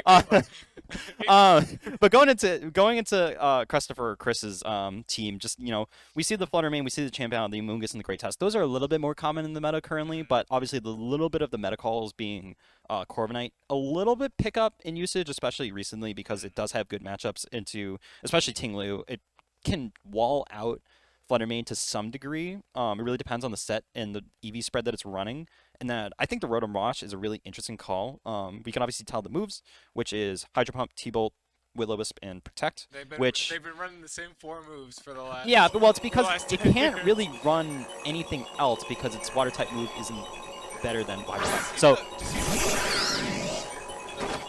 Uh, uh, but going into Chrustopher or Chris's team, just we see the Flutter Mane, we see the Champion, the Amoonguss, and the Great Tusk. Those are a little bit more common in the meta currently, but obviously the little bit of the meta calls being Corviknight, a little bit pick up in usage, especially recently because it does have good matchups into, especially Tinglu. It can wall out Flutter Mane to some degree. It really depends on the set and the EV spread that it's running. And that I think the Rotom Wash is a really interesting call. We can obviously tell the moves, which is Hydro Pump, T-Bolt, Will-O-Wisp, and Protect. They've been running the same 4 moves for the last Yeah, but well, it's for the because last it 10 can't years. really run anything else because its Water type move isn't better than Water type. So,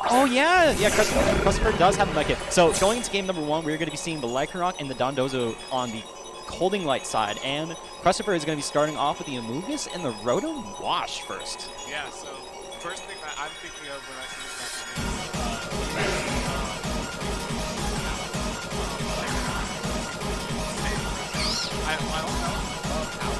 oh yeah, Chrustopher does have the Mech Hit. So going into game number 1, we're going to be seeing the Lycanroc and the Dondozo on the ColdingLight side, and Chrustopher is going to be starting off with the Amoonguss and the Rotom Wash first. Yeah, so first thing that I'm thinking of when I see this matchup is I don't know how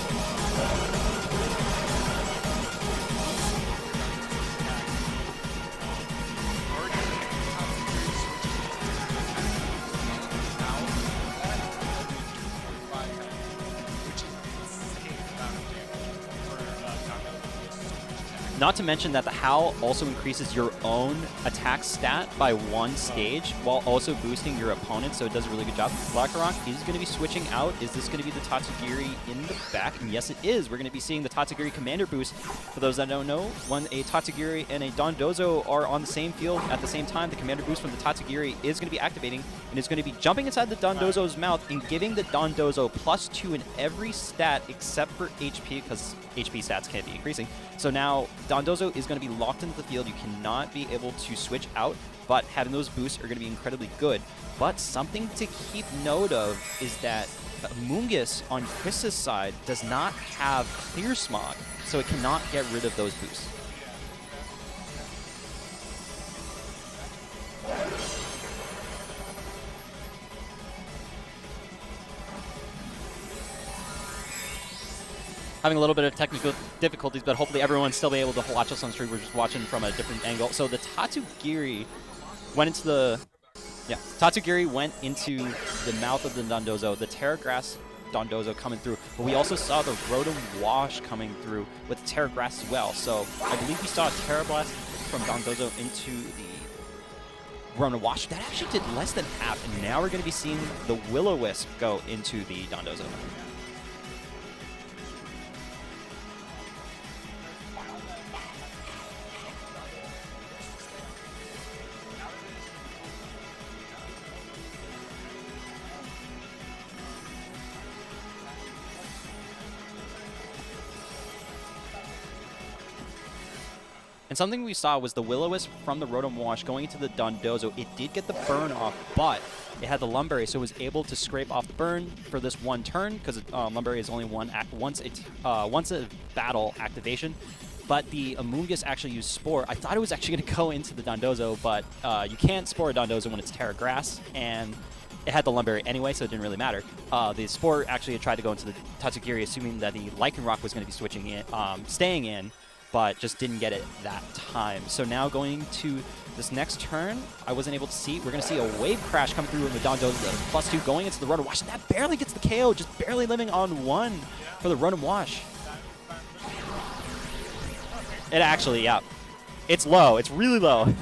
Not to mention that the Howl also increases your own attack stat by 1 stage while also boosting your opponent, so it does a really good job. Lycanroc is going to be switching out. Is this going to be the Tatsugiri in the back? And yes, it is. We're going to be seeing the Tatsugiri Commander boost. For those that don't know, when a Tatsugiri and a Dondozo are on the same field at the same time, the Commander boost from the Tatsugiri is going to be activating and is going to be jumping inside the Dondozo's mouth and giving the Dondozo +2 in every stat except for HP, because HP stats can't be increasing. So now Dondozo is going to be locked into the field. You cannot be able to switch out, but having those boosts are going to be incredibly good. But something to keep note of is that Amoonguss on Chris's side does not have Clear Smog, so it cannot get rid of those boosts. Having a little bit of technical difficulties, but hopefully everyone's still be able to watch us on stream. We're just watching from a different angle. So the Tatsugiri went into the Tatsugiri went into the mouth of the Dondozo. The Terra Grass Dondozo coming through, but we also saw the Rotom Wash coming through with the Terra Grass as well. So I believe we saw a Terra Blast from Dondozo into the Rotom Wash. That actually did less than half, and now we're going to be seeing the Will-O-Wisp go into the Dondozo. And something we saw was the Will-O-Wisp from the Rotom Wash going into the Dondozo. It did get the burn off, but it had the Lumberry, so it was able to scrape off the burn for this one turn, because Lumberry is only once a battle activation. But the Amoonguss actually used Spore. I thought it was actually going to go into the Dondozo, but you can't Spore a Dondozo when it's Terra Grass, and it had the Lumberry anyway, so it didn't really matter. The Spore actually tried to go into the Tatsugiri, assuming that the Lycanroc was going to be switching in, staying in, but just didn't get it that time. So now going to this next turn, I wasn't able to see. We're going to see a Wave Crash come through in the Dondozo, +2 going into the Rotom Wash. And that barely gets the KO, just barely living on 1 for the Rotom Wash. It actually, yeah. It's low. It's really low.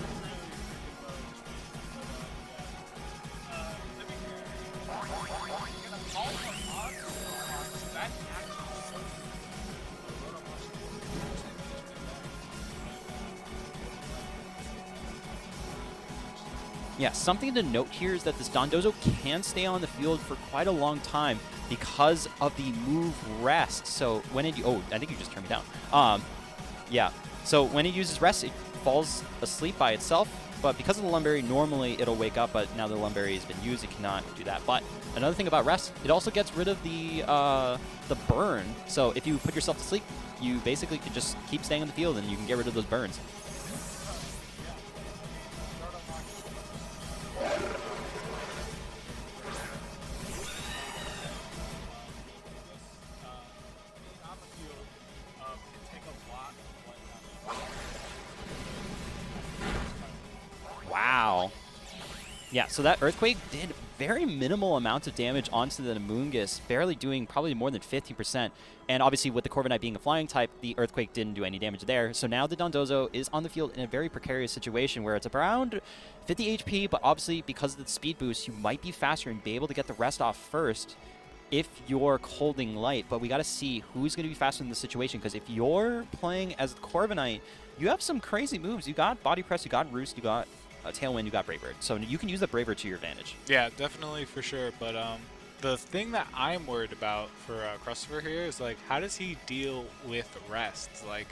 Yeah, something to note here is that this Dondozo can stay on the field for quite a long time because of the move Rest. So when it, oh, I think you just turned me down. Yeah, so when it uses Rest, it falls asleep by itself. But because of the Lumberry, normally it'll wake up, but now the Lumberry has been used, it cannot do that. But another thing about Rest, it also gets rid of the burn. So if you put yourself to sleep, you basically could just keep staying on the field and you can get rid of those burns. Yeah, so that Earthquake did very minimal amounts of damage onto the Amoonguss, barely doing probably more than 15%. And obviously with the Corviknight being a flying type, the Earthquake didn't do any damage there. So now the Dondozo is on the field in a very precarious situation where it's around 50 HP, but obviously because of the speed boost, you might be faster and be able to get the rest off first if you're ColdingLight. But we got to see who's going to be faster in this situation, because if you're playing as the Corviknight, you have some crazy moves. You got Body Press, you got Roost, you got Tailwind, you got Brave Bird. So you can use the Brave Bird to your advantage. Yeah, definitely, for sure. But the thing that I'm worried about for Chrustopher here is, like, how does he deal with rest? Like,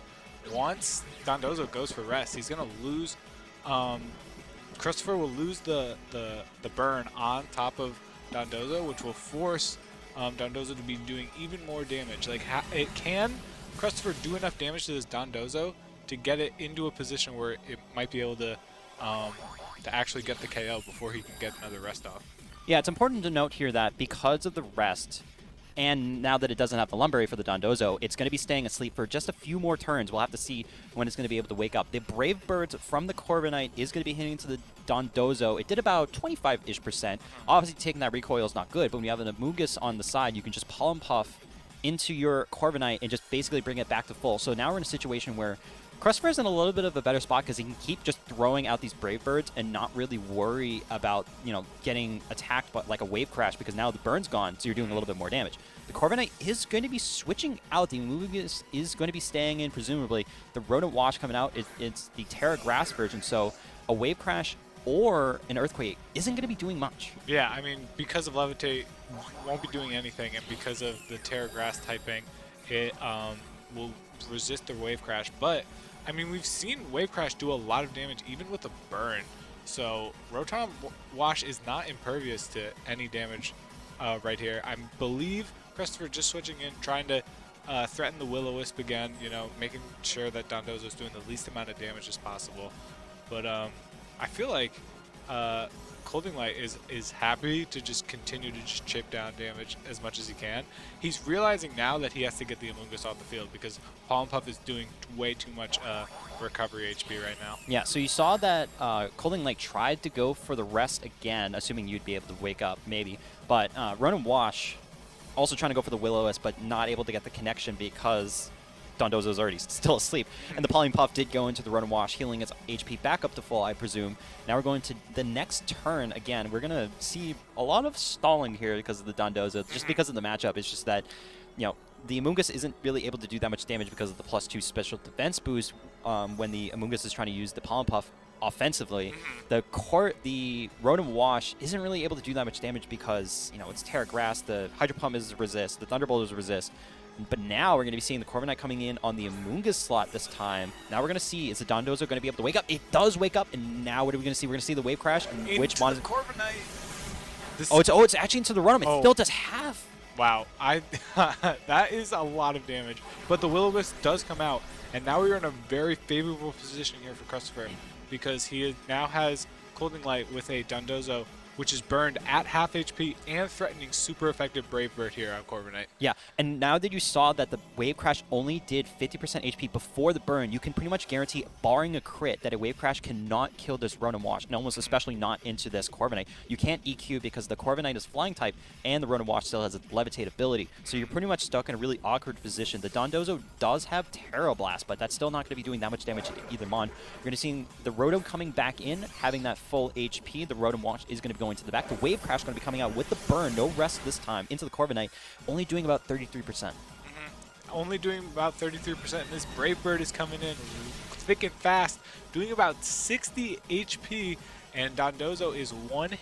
once Dondozo goes for rest, he's going to lose... Chrustopher will lose the burn on top of Dondozo, which will force Dondozo to be doing even more damage. Like, can Chrustopher do enough damage to this Dondozo to get it into a position where it might be able to actually get the KO before he can get another rest off? Yeah, it's important to note here that because of the rest, and now that it doesn't have the Lumberry for the Dondozo, it's going to be staying asleep for just a few more turns. We'll have to see when it's going to be able to wake up. The Brave Birds from the Corviknight is going to be hitting to the Dondozo. It did about 25-ish%. Obviously, taking that recoil is not good, but when you have an Amoonguss on the side, you can just Pollen Puff into your Corviknight and just basically bring it back to full. So now we're in a situation where Chrustopher's in a little bit of a better spot because he can keep just throwing out these Brave Birds and not really worry about, you know, getting attacked by like a Wave Crash, because now the burn's gone, so you're doing a little bit more damage. The Corviknight is going to be switching out. The Amoonguss is going to be staying in, presumably. The Rodent Wash coming out, it's the Terra Grass version, so a Wave Crash or an Earthquake isn't going to be doing much. Yeah, I mean, because of Levitate, won't be doing anything, and because of the Terra Grass typing, it will resist the Wave Crash. But I mean, we've seen Wave Crash do a lot of damage even with a burn. So Rotom Wash is not impervious to any damage right here. I believe Chrustopher just switching in, trying to threaten the Will-O-Wisp again, you know, making sure that Dondozo is doing the least amount of damage as possible. But I feel like ColdingLight is happy to just continue to just chip down damage as much as he can. He's realizing now that he has to get the Amoonguss off the field because Pollen Puff is doing way too much recovery HP right now. Yeah, so you saw that ColdingLight tried to go for the rest again, assuming you'd be able to wake up, maybe. But Rotom Wash also trying to go for the Will-O-Wisp, but not able to get the connection because Dondozo's already still asleep. And the Pollen Puff did go into the Rotom Wash, healing its HP back up to full, I presume. Now we're going to the next turn. Again, we're going to see a lot of stalling here because of the Dondozo, just because of the matchup. It's just that, you know, the Amoonguss isn't really able to do that much damage because of the +2 special defense boost when the Amoonguss is trying to use the Pollen Puff offensively. The Rotom Wash isn't really able to do that much damage because, you know, it's Terra Grass, the Hydro Pump is resist, the Thunderbolt is resist. But now we're going to be seeing the Corviknight coming in on the Amoonguss slot this time. Now we're going to see, is the Dondozo going to be able to wake up? It does wake up, and now what are we going to see? We're going to see the Wave Crash, and which mon? Corviknight. It's actually into the Rotom. It still does half. Wow, that is a lot of damage. But the Will-O-Wisp does come out, and now we're in a very favorable position here for Chrustopher because he now has ColdingLight with a Dondozo, which is burned at half HP and threatening super effective Brave Bird here on Corviknight. Yeah, and now that you saw that the Wave Crash only did 50% HP before the burn, you can pretty much guarantee, barring a crit, that a Wave Crash cannot kill this Rotom Wash, and almost especially not into this Corviknight. You can't EQ because the Corviknight is flying type, and the Rotom Wash still has a Levitate ability, so you're pretty much stuck in a really awkward position. The Dondozo does have Terra Blast, but that's still not going to be doing that much damage to either mon. You're going to see the Rotom coming back in, having that full HP. The Rotom Wash is going to be going to the back. The Wave Crash going to be coming out with the burn, no rest this time, into the Corviknight, only doing about 33%. Only doing about 33%, and this Brave Bird is coming in thick and fast, doing about 60 HP, and Dondozo is one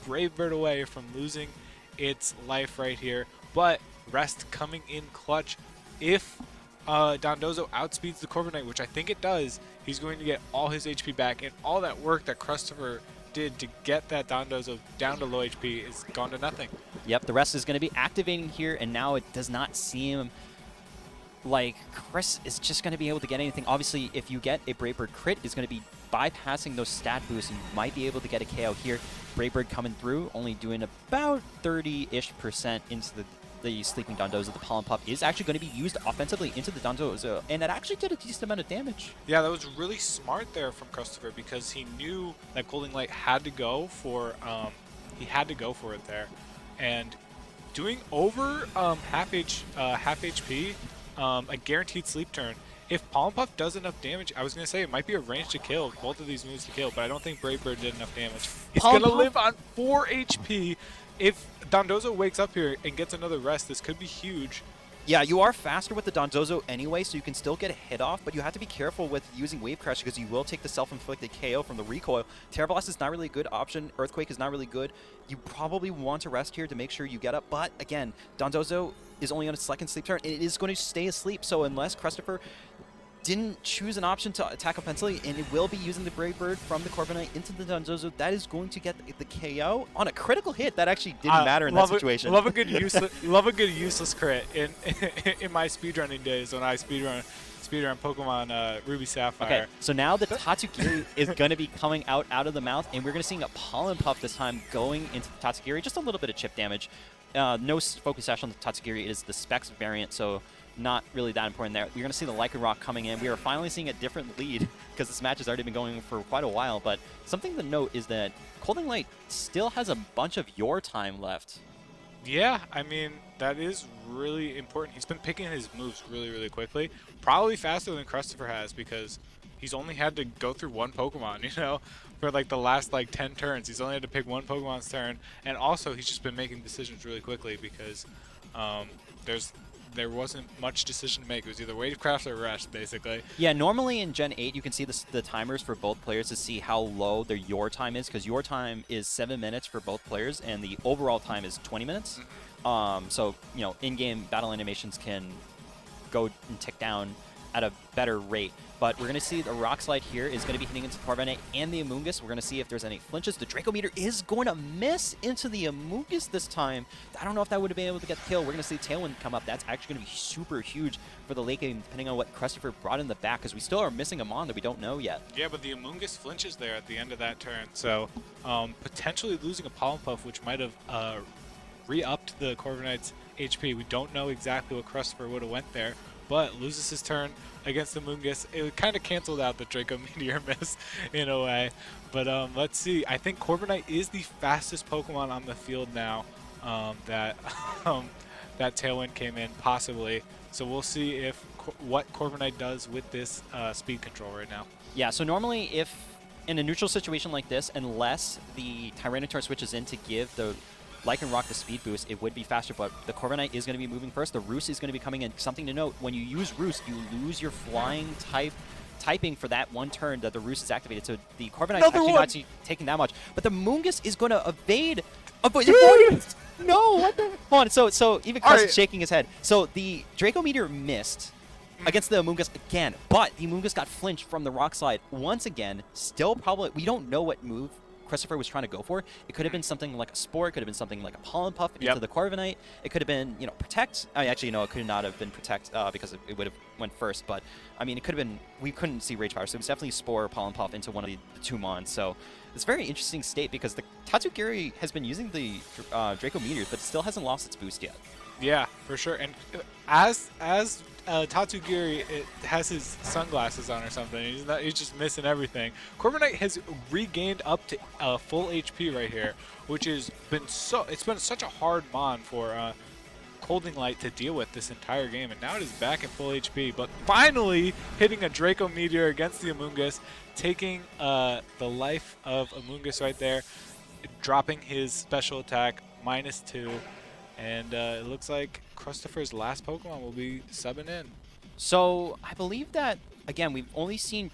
Brave Bird away from losing its life right here. But rest coming in clutch. If Dondozo outspeeds the Corviknight, which I think it does, he's going to get all his HP back, and all that work that Chrustopher did to get that Dondozo down to low HP is gone to nothing. Yep, the rest is going to be activating here, and now it does not seem like Chris is just going to be able to get anything. Obviously, if you get a Brave Bird crit, it's going to be bypassing those stat boosts, and you might be able to get a KO here. Brave Bird coming through, only doing about 30-ish% into the the Sleeping Dondozo, the Pollen Puff, is actually going to be used offensively into the Dondozo, and it actually did a decent amount of damage. Yeah, that was really smart there from Chrustopher because he knew that ColdingLight had to go for it there, and doing over half HP, a guaranteed sleep turn. If Pollen Puff does enough damage, I was going to say it might be a range to kill, both of these moves to kill, but I don't think Brave Bird did enough damage. He's going to live on 4 HP. If Dondozo wakes up here and gets another rest, this could be huge. Yeah, you are faster with the Dondozo anyway, so you can still get a hit off, but you have to be careful with using Wave Crash because you will take the self-inflicted KO from the recoil. Terra Blast is not really a good option. Earthquake is not really good. You probably want to rest here to make sure you get up, but again, Dondozo is only on its second sleep turn, and it is going to stay asleep, so unless Chrustopher didn't choose an option to attack offensively, and it will be using the Brave Bird from the Corviknight into the Dondozo, that is going to get the KO on a critical hit. That actually didn't matter in that situation. Love a good useless crit in my speedrunning days when I speedrun Pokemon Ruby Sapphire. Okay, so now the Tatsugiri is going to be coming out of the mouth, and we're going to see a Pollen Puff this time going into the Tatsugiri. Just a little bit of chip damage. No Focus Sash on the Tatsugiri. It is the Specs variant, so not really that important there. We're going to see the Lycanroc coming in. We are finally seeing a different lead because this match has already been going for quite a while, but something to note is that ColdingLight still has a bunch of your time left. Yeah, I mean, that is really important. He's been picking his moves really, really quickly. Probably faster than Chrustopher has because he's only had to go through one Pokemon, you know, for like the last 10 turns. He's only had to pick one Pokemon's turn. And also, he's just been making decisions really quickly because there wasn't much decision to make. It was either Wave Crash or Rest, basically. Yeah, normally in Gen 8, you can see the timers for both players to see how low their your time is, because your time is 7 minutes for both players, and the overall time is 20 minutes. So, you know, in-game battle animations can go and tick down at a better rate. But we're going to see the Rock Slide here is going to be hitting into the Corviknight and the Amoonguss. We're going to see if there's any flinches. The Draco Meteor is going to miss into the Amoonguss this time. I don't know if that would have been able to get the kill. We're going to see Tailwind come up. That's actually going to be super huge for the late game, depending on what Chrustopher brought in the back, because we still are missing a Mon that we don't know yet. Yeah, but the Amoonguss flinches there at the end of that turn. So potentially losing a Pollen Puff, which might have re-upped the Corviknight's HP. We don't know exactly what Chrustopher would have went there, but loses his turn against the Amoonguss. It kind of canceled out the Draco Meteor miss in a way. But let's see. I think Corviknight is the fastest Pokemon on the field now that Tailwind came in, possibly. So we'll see if what Corviknight does with this speed control right now. Yeah, so normally if in a neutral situation like this, unless the Tyranitar switches in to give the Lycanroc the speed boost, it would be faster, but the Corviknight is going to be moving first. The Roost is going to be coming in. Something to note, when you use Roost, you lose your flying typing for that one turn that the Roost is activated, so the Corviknight actually not taking that much. But the Amoonguss is going to evade. No, what the? Hold on, so even Crust is shaking his head. So the Draco Meteor missed against the Amoonguss again, but the Amoonguss got flinched from the Rock Slide once again. Still probably, we don't know what move Chrustopher was trying to go for. It could have been something like a Spore. It could have been something like a Pollen Puff into the Corviknight. It could have been, you know, Protect. Actually, no, it could not have been Protect because it would have went first. But, I mean, it could have been, we couldn't see Rage Power. So it was definitely Spore or Pollen Puff into one of the two Mons. So it's a very interesting state because the Tatsugiri has been using the Draco Meteors, but still hasn't lost its boost yet. Yeah, for sure. And as Tatsugiri, it has his sunglasses on or something. He's just missing everything. Corviknight has regained up to full HP right here, which has been it's been such a hard Mon for ColdingLight to deal with this entire game, and now it is back at full HP. But finally hitting a Draco Meteor against the Amoonguss, taking the life of Amoonguss right there, dropping his special attack -2. And it looks like Chrustopher's last Pokemon will be subbing in. So I believe that, again, we've only seen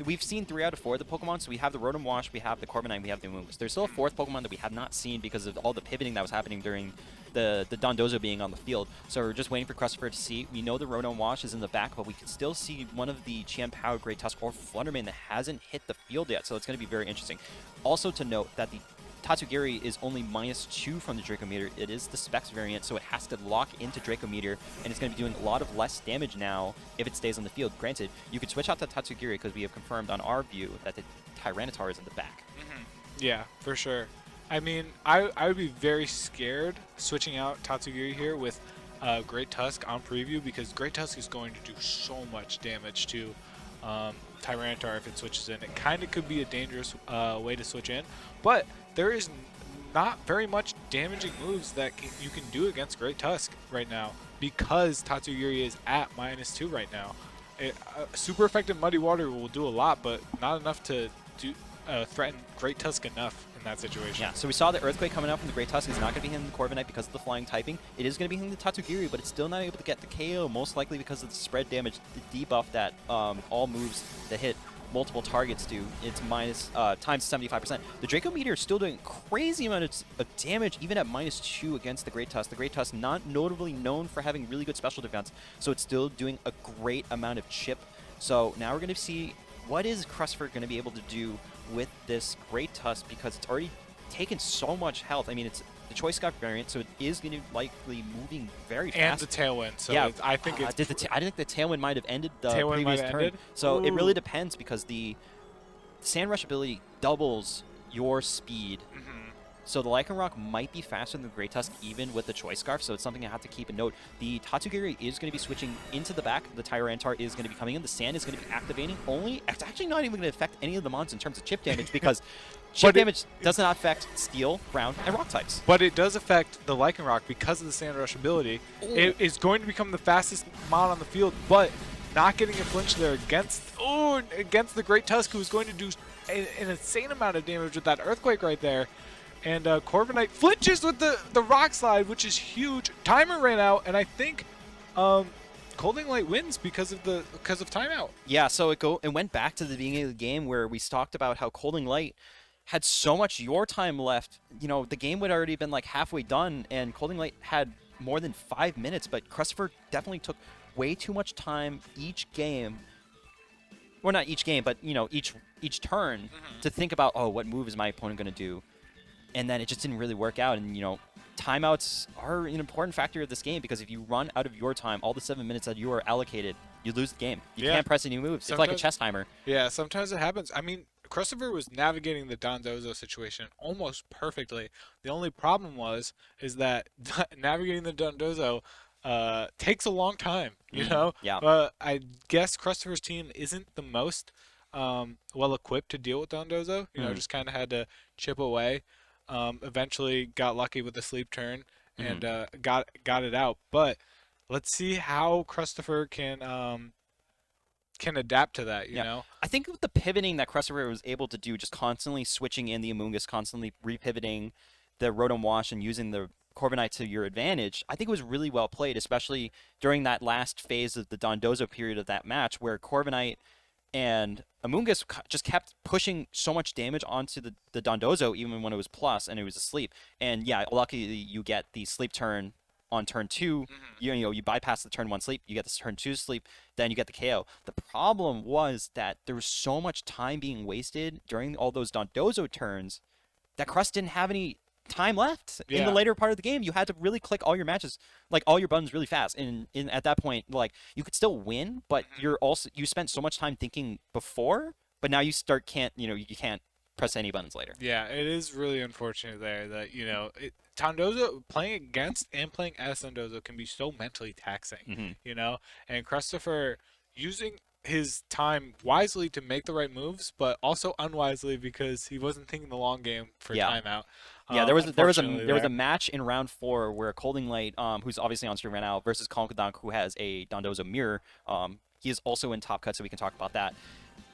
we've seen 3 out of 4 of the Pokemon. So we have the Rotom Wash, we have the Corviknight, we have the Amoonguss. There's still a 4th Pokemon that we have not seen because of all the pivoting that was happening during the Dondozo being on the field. So we're just waiting for Chrustopher to see. We know the Rotom Wash is in the back, but we can still see one of the Chien-Pao, Great Tusk, or Fluttermane that hasn't hit the field yet. So it's going to be very interesting. Also to note that the Tatsugiri is only -2 from the Draco Meteor. It is the Specs variant, so it has to lock into Draco Meteor, and it's going to be doing a lot of less damage now if it stays on the field. Granted, you could switch out to Tatsugiri because we have confirmed on our view that the Tyranitar is in the back. Yeah, for sure. I mean, I would be very scared switching out Tatsugiri here with Great Tusk on preview, because Great Tusk is going to do so much damage to Tyranitar if it switches in. It kind of could be a dangerous way to switch in, but there is not very much damaging moves that you can do against Great Tusk right now, because Tatsugiri is at -2 right now. Super effective Muddy Water will do a lot, but not enough to threaten Great Tusk enough in that situation. Yeah, so we saw the Earthquake coming out from the Great Tusk. It's not going to be hitting the Corviknight because of the flying typing. It is going to be hitting the Tatsugiri, but it's still not able to get the KO, most likely because of the spread damage, the debuff that all moves that hit multiple targets do. It's minus times 75%. The Draco Meteor is still doing crazy amounts of damage, even at -2 against the Great Tusk. The Great Tusk not notably known for having really good special defense, so it's still doing a great amount of chip. So now we're going to see what is Chrustopher going to be able to do with this Great Tusk, because it's already taken so much health. I mean, it's the Choice Scarf variant, so it is going to likely moving very fast. And the Tailwind, so yeah, I think it's... I think the Tailwind might have ended the Tailwind previous turn. ended? So it Ooh. really depends, because the Sand Rush ability doubles your speed. So the Lycanroc might be faster than the Great Tusk, even with the Choice Scarf, so it's something I have to keep in note. The Tatsugiri is going to be switching into the back. The Tyranitar is going to be coming in. The Sand is going to be activating. It's actually not even going to affect any of the mons in terms of chip damage, because chip damage does not affect Steel, Ground, and Rock types. But it does affect the Lycanroc because of the Sand Rush ability. Ooh. It is going to become the fastest mon on the field, but not getting a flinch there against the Great Tusk, who is going to do an insane amount of damage with that Earthquake right there. And Corviknight flinches with the Rock Slide, which is huge. Timer ran out, and I think ColdingLight wins because of timeout. Yeah, so it went back to the beginning of the game where we talked about how ColdingLight had so much your time left. You know, the game would already been like halfway done, and ColdingLight had more than 5 minutes, but Chrustopher definitely took way too much time each game. Well, not each game, but, you know, each turn to think about, oh, what move is my opponent going to do? And then it just didn't really work out. And, you know, timeouts are an important factor of this game, because if you run out of your time, all the 7 minutes that you are allocated, you lose the game. You can't press any moves. It's like a chess timer. Yeah, sometimes it happens. I mean, Chrustopher was navigating the Dondozo situation almost perfectly. The only problem is that navigating the Dondozo takes a long time, you know? Yeah. But I guess Chrustopher's team isn't the most well equipped to deal with Dondozo. You know, just kind of had to chip away. Eventually got lucky with the sleep turn and got it out. But let's see how Chrustopher can adapt to that, you know? I think with the pivoting that Chrustopher was able to do, just constantly switching in the Amoonguss, constantly repivoting the Rotom Wash and using the Corviknight to your advantage, I think it was really well played, especially during that last phase of the Dondozo period of that match, where Corviknight and Amoonguss just kept pushing so much damage onto the Dondozo, even when it was plus and it was asleep. And yeah, luckily you get the sleep turn on turn 2. You know, you bypass the turn 1 sleep, you get the turn 2 sleep, then you get the KO. The problem was that there was so much time being wasted during all those Dondozo turns that Crust didn't have any time left in the later part of the game. You had to really click all your matches, like all your buttons really fast. And at that point, like, you could still win, but you spent so much time thinking before, but now you can't press any buttons later. Yeah, it is really unfortunate there that, you know, Dondozo, playing against and playing as Dondozo can be so mentally taxing, you know? And Chrustopher using his time wisely to make the right moves, but also unwisely because he wasn't thinking the long game for timeout. Yeah, there was a match in round 4 where ColdingLight, who's obviously on stream right now, versus Conkeldonk, who has a Dondozo mirror. He is also in top cut, so we can talk about that.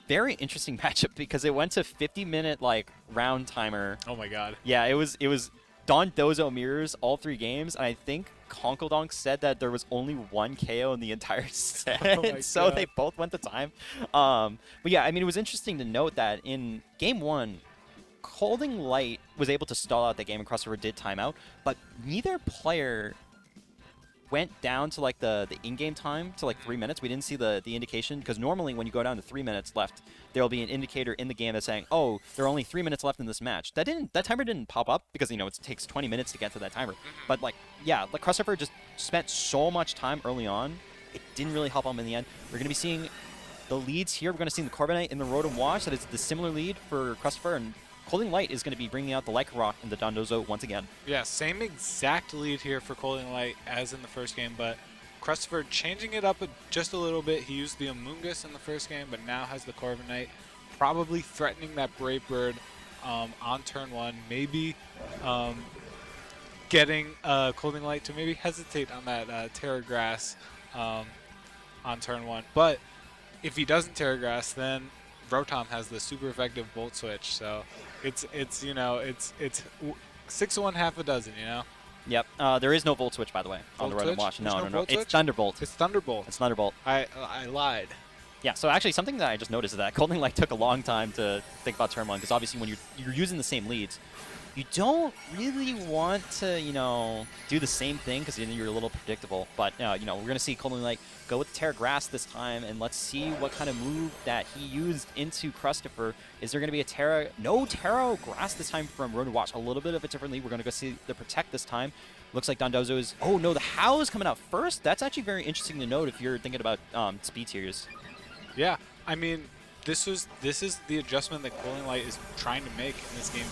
Very interesting matchup because it went to 50-minute round timer. Oh my god. Yeah, it was Dondozo mirrors all 3 games, and I think Conkeldonk said that there was only 1 KO in the entire set, so they both went to time. But yeah, I mean, it was interesting to note that in game 1, ColdingLight was able to stall out the game and Chrustopher did timeout, but neither player went down to the in-game time to 3 minutes. We didn't see the indication, because normally when you go down to 3 minutes left, there'll be an indicator in the game that's saying, oh, there are only 3 minutes left in this match. That timer didn't pop up because, you know, it takes 20 minutes to get to that timer. But Chrustopher just spent so much time early on, it didn't really help him in the end. We're going to be seeing the leads here. We're going to see the Corviknight in the Rotom Wash. That is the similar lead for Chrustopher, and ColdingLight is going to be bringing out the Lycanroc and the Dondozo once again. Yeah, same exact lead here for ColdingLight as in the first game, but Chrustopher changing it up just a little bit. He used the Amoonguss in the first game, but now has the Corviknight, probably threatening that Brave Bird on turn 1, maybe getting ColdingLight to maybe hesitate on that Terra Grass on turn 1. But if he doesn't Terra Grass, then Rotom has the super effective Volt Switch. So it's 6 of 1, half a dozen, you know. Yep. There is no Volt Switch, by the way, on the Rotom Wash. No. It's Thunderbolt. It's Thunderbolt. It's Thunderbolt. I lied. Yeah, so actually something that I just noticed is that ColdingLight took a long time to think about turn 1, because obviously when you're using the same leads, you don't really want to, do the same thing, because then you're a little predictable. But, we're going to see ColdingLight go with the Terra Grass this time, and let's see what kind of move that he used into Chrustopher. Is there going to be no Terra Grass this time from Rotom Wash? A little bit of a different lead. We're going to go see the Protect this time. Looks like Dondozo is... Oh, no, the Howl is coming out first. That's actually very interesting to note if you're thinking about speed tiers. Yeah, I mean, this is the adjustment that ColdingLight is trying to make in this game.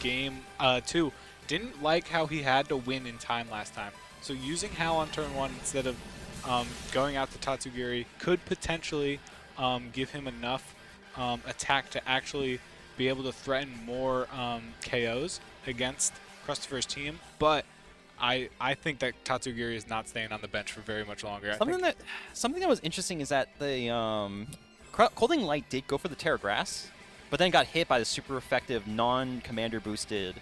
Game 2. Didn't like how he had to win in time last time. So using Howl on turn 1 instead of going out to Tatsugiri could potentially give him enough attack to actually be able to threaten more KOs against Chrustopher's team. But I think that Tatsugiri is not staying on the bench for very much longer. Something that was interesting is that the ColdingLight did go for the Terra Grass, but then got hit by the super effective non-commander boosted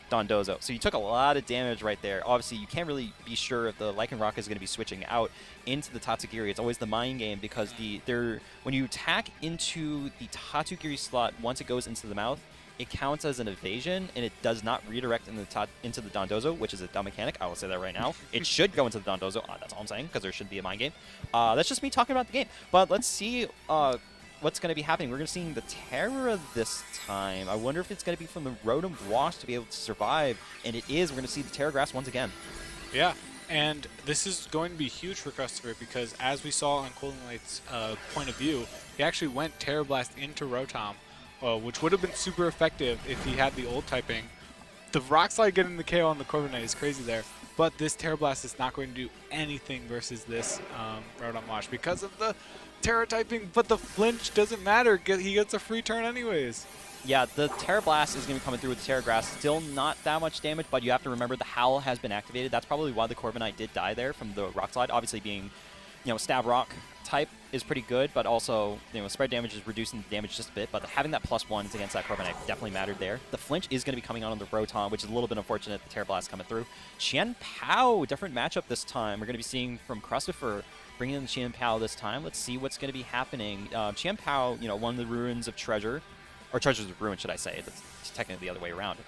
Dondozo. So you took a lot of damage right there. Obviously, you can't really be sure if the Lycanroc is going to be switching out into the Tatsugiri. It's always the mind game, because when you attack into the Tatsugiri slot, once it goes into the mouth, it counts as an evasion, and it does not redirect into the Dondozo, which is a dumb mechanic. I will say that right now. It should go into the Dondozo. That's all I'm saying, because there should be a mind game. That's just me talking about the game. But let's see what's going to be happening. We're going to see the Terra this time. I wonder if it's going to be from the Rotom Wash to be able to survive, and it is. We're going to see the Terra Grass once again. Yeah, and this is going to be huge for Chrustopher, because as we saw on ColdingLight's point of view, he actually went Terra Blast into Rotom, which would have been super effective if he had the old typing. The Rock Slide getting the KO on the Corviknight is crazy there, but this Terra Blast is not going to do anything versus this Rotom Wash because of the Terra typing, but the flinch doesn't matter. He gets a free turn anyways. Yeah, the Terra Blast is going to be coming through with the Terra Grass. Still not that much damage, but you have to remember the Howl has been activated. That's probably why the Corviknight did die there from the Rock Slide. Obviously being, Stab Rock type is pretty good, but also, spread damage is reducing the damage just a bit, but having that +1s against that Corviknight definitely mattered there. The flinch is going to be coming out on the Rotom, which is a little bit unfortunate, the Terra Blast coming through. Chien-Pao, different matchup this time. We're going to be seeing from Chrustopher bringing in Chien-Pao this time. Let's see what's going to be happening. Chien-Pao, one of the ruins of Treasure, or Treasures of Ruin, should I say. That's technically the other way around.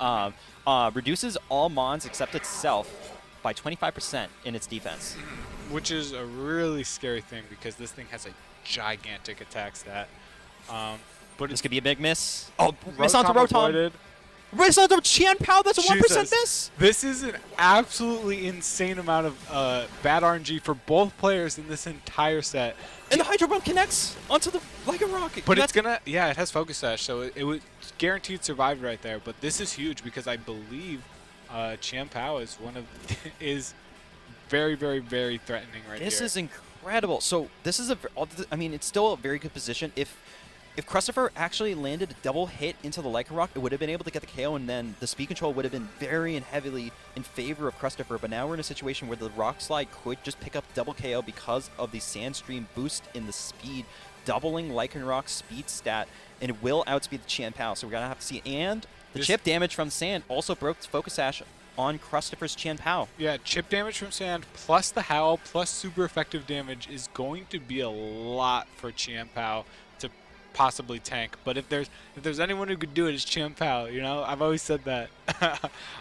Reduces all mons except itself by 25% in its defense. Which is a really scary thing, because this thing has a gigantic attack stat. But this could be a big miss. Oh, miss onto Rotom. Avoided. Miss onto Chien-Pao, that's a 1% miss? This is an absolutely insane amount of bad RNG for both players in this entire set. And the Hydro Bump connects onto the Lycanroc. But it's gonna, it has Focus Sash, so it would guaranteed survive right there. But this is huge, because I believe Chien-Pao is very, very, very threatening right here. This is incredible. So this is it's still a very good position. If Chrustopher actually landed a double hit into the Lycanroc, it would have been able to get the KO, and then the speed control would have been very and heavily in favor of Chrustopher. But now we're in a situation where the Rock Slide could just pick up double KO because of the Sandstream boost in the speed, doubling Lycanroc's speed stat, and it will outspeed the Chien-Pao. So we're going to have to see. And the chip damage from Sand also broke Focus Sash on Chrustopher's Chien-Pao. Yeah, chip damage from Sand plus the Howl plus super effective damage is going to be a lot for Chien-Pao to possibly tank. But if there's anyone who could do it, it's Chien-Pao. I've always said that.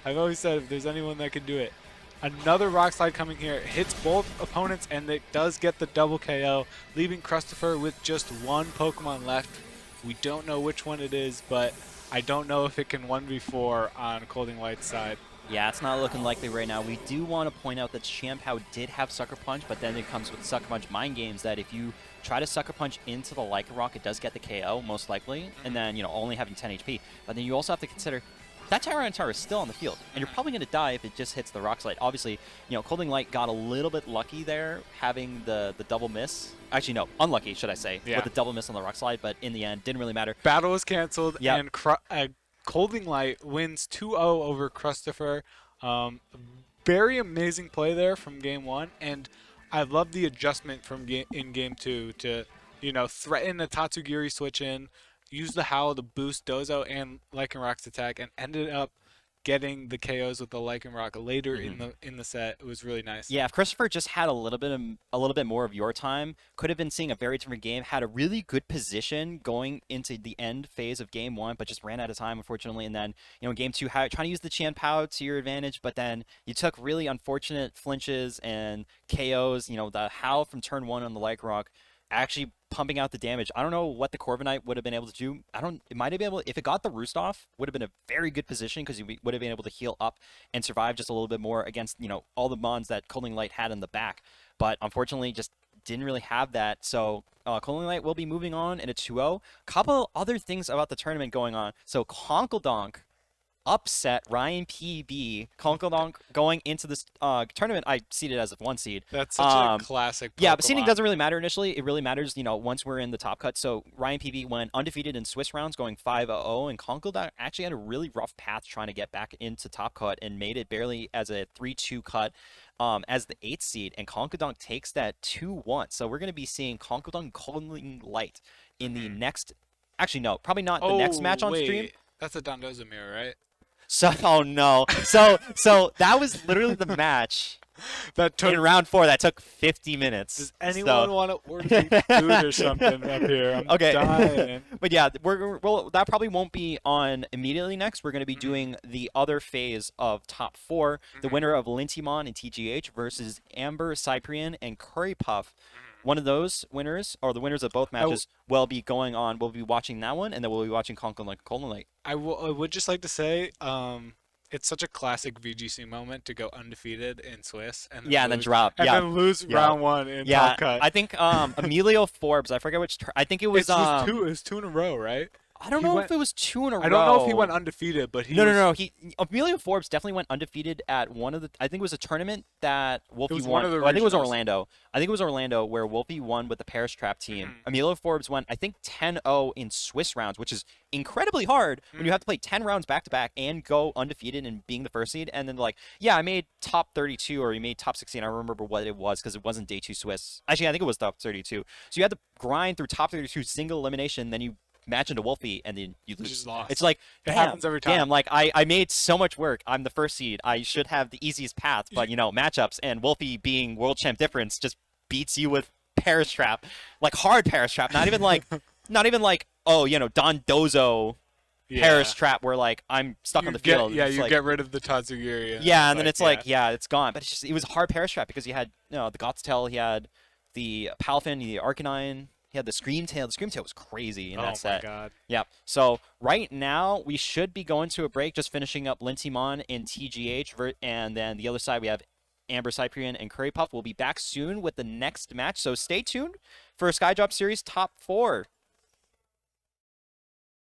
I've always said if there's anyone that could do it. Another Rock Slide coming here. It hits both opponents, and it does get the double KO, leaving Chrustopher with just one Pokemon left. We don't know which one it is, but I don't know if it can 1v4 on ColdingLight's side. Yeah, it's not looking likely right now. We do want to point out that Shampoo did have Sucker Punch, but then it comes with Sucker Punch mind games that if you try to Sucker Punch into the Lycan Rock, it does get the KO, most likely, and then, you know, only having 10 HP. But then you also have to consider that Tyranitar is still on the field, and you're probably going to die if it just hits the Rock Slide. Obviously, you know, ColdingLight got a little bit lucky there, having the double miss. Actually, no, unlucky, should I say, with the double miss on the Rock Slide, but in the end, didn't really matter. Battle was canceled, and ColdingLight wins 2-0 over Chrustopher. Very amazing play there from game 1, and I love the adjustment from in game 2 to, you know, threaten a Tatsugiri switch in, use the Howl to boost Dozo and Lycanroc's attack, and ended up getting the KOs with the Lycanroc later in the set. It was really nice. Yeah, if Chrustopher just had a little bit more of your time, could have been seeing a very different game. Had a really good position going into the end phase of game 1, but just ran out of time, unfortunately. And then, you know, in game 2, trying to use the Chan Pao to your advantage, but then you took really unfortunate flinches and KOs. You know, the Howl from turn 1 on the Lycanroc actually pumping out the damage. I don't know what the Corviknight would have been able to do. It might have been able, if it got the Roost off, would have been a very good position because you would have been able to heal up and survive just a little bit more against, you know, all the mons that ColdingLight had in the back. But unfortunately, just didn't really have that. So ColdingLight will be moving on in a 2-0. Couple other things about the tournament going on. So Conkeldonk upset Ryan PB. Conkeldonk going into this tournament, I seeded as a 1 seed. That's such a classic Pokemon. Yeah, but seeding doesn't really matter initially. It really matters, you know, once we're in the top cut. So Ryan PB went undefeated in Swiss rounds, going 5-0, and Conkeldonk actually had a really rough path trying to get back into top cut and made it barely as a 3-2 cut as the 8th seed, and Conkeldonk takes that 2-1. So we're going to be seeing Conkeldonk ColdingLight in the next, actually no, probably not the next match on stream. That's a Dondozo mirror, right? So, oh no. So that was literally the match that took, in round 4 that took 50 minutes. Does anyone want to order some food or something up here? I'm dying. But yeah, that probably won't be on immediately next. We're going to be doing the other phase of top 4, the winner of Lintimon and TGH versus Amber, Cyprian, and Curry Puff. One of those winners, or the winners of both matches, will be going on. We'll be watching that one, and then we'll be watching ColdingLight. I would just like to say, it's such a classic VGC moment to go undefeated in Swiss, and then then drop, then lose round 1 in top cut. I think Emilio Forbes. I forget which. I think it was it was two in a row, right? I don't know if it was 2 in a row. I don't know if he went undefeated, but No. Emilio Forbes definitely went undefeated at one of the. I think it was a tournament that Wolfie won. I think it was Orlando. I think it was Orlando where Wolfie won with the Paris Trap team. Emilio Forbes went, I think, 10-0 in Swiss rounds, which is incredibly hard when you have to play 10 rounds back to back and go undefeated and being the first seed. And then like, yeah, I made top 32 or you made top 16. I don't remember what it was because it wasn't day 2 Swiss. Actually, I think it was top 32. So you had to grind through top 32 single elimination, then you match into Wolfie, and then you lose. Just lost. It's like, it happens every time. Damn, like I made so much work. I'm the first seed. I should have the easiest path, but you know, matchups and Wolfie being world champ difference just beats you with Paris Trap, like hard Paris Trap. Not even like oh, you know, Don Dozo Paris Trap where like I'm stuck on the field. Yeah, you get rid of the Tatsugiri. Yeah, and then it's like, it's gone. But it was hard Paris Trap because you had, you know, the Gothstel, he had the Palfin, the Arcanine. He had the Screamtail. The Screamtail was crazy in that set. Oh, my God. Yeah. So right now, we should be going to a break, just finishing up Lintimon and TGH. And then the other side, we have Amber, Cyprian, and Curry Puff. We'll be back soon with the next match. So stay tuned for a Skydrop Series Top 4.